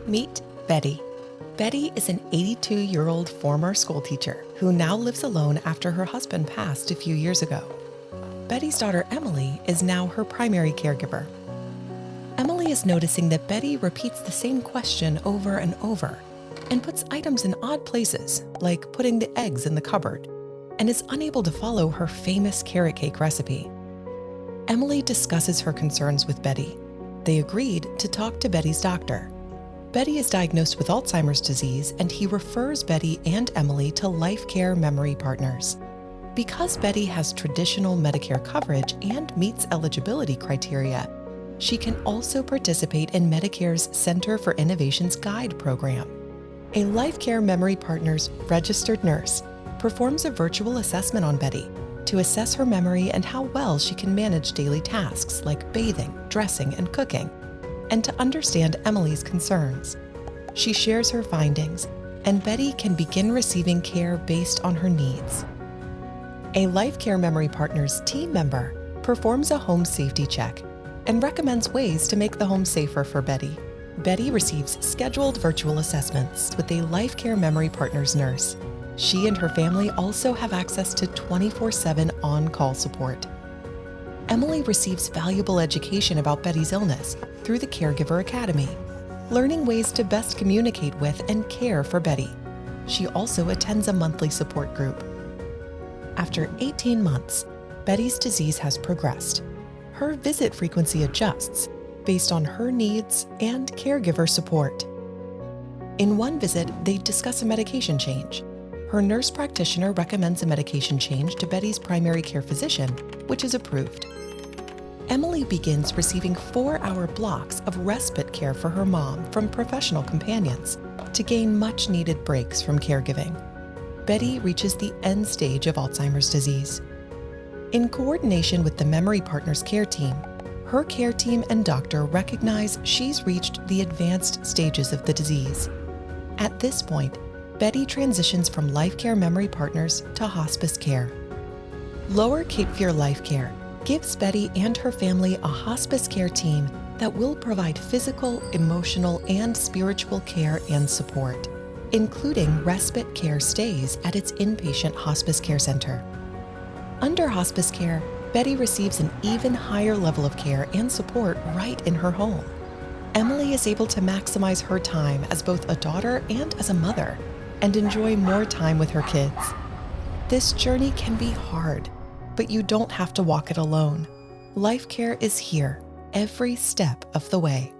Meet Betty. Betty is an 82-year-old former schoolteacher who now lives alone after her husband passed a few years ago. Betty's daughter Emily is now her primary caregiver. Emily is noticing that Betty repeats the same question over and over and puts items in odd places, like putting the eggs in the cupboard, and is unable to follow her famous carrot cake recipe. Emily discusses her concerns with Betty. They agreed to talk to Betty's doctor. Betty is diagnosed with Alzheimer's disease, and he refers Betty and Emily to LifeCare Memory Partners. Because Betty has traditional Medicare coverage and meets eligibility criteria, she can also participate in Medicare's Center for Innovation's Guide program. A LifeCare Memory Partners registered nurse performs a virtual assessment on Betty to assess her memory and how well she can manage daily tasks like bathing, dressing, and cooking, and to understand Emily's concerns. She shares her findings, and Betty can begin receiving care based on her needs. A LifeCare Memory Partners team member performs a home safety check and recommends ways to make the home safer for Betty. Betty receives scheduled virtual assessments with a LifeCare Memory Partners nurse. She and her family also have access to 24/7 on-call support. Emily receives valuable education about Betty's illness through the Caregiver Academy, learning ways to best communicate with and care for Betty. She also attends a monthly support group. After 18 months, Betty's disease has progressed. Her visit frequency adjusts based on her needs and caregiver support. In one visit, they discuss a medication change. Her nurse practitioner recommends a medication change to Betty's primary care physician, which is approved. Emily begins receiving 4-hour blocks of respite care for her mom from professional companions to gain much-needed breaks from caregiving. Betty reaches the end stage of Alzheimer's disease. In coordination with the Memory Partners care team, her care team and doctor recognize she's reached the advanced stages of the disease. At this point, Betty transitions from LifeCare Memory Partners to hospice care. Lower Cape Fear LifeCare gives Betty and her family a hospice care team that will provide physical, emotional, and spiritual care and support, including respite care stays at its inpatient hospice care center. Under hospice care, Betty receives an even higher level of care and support right in her home. Emily is able to maximize her time as both a daughter and as a mother, and enjoy more time with her kids. This journey can be hard, but you don't have to walk it alone. LifeCare is here every step of the way.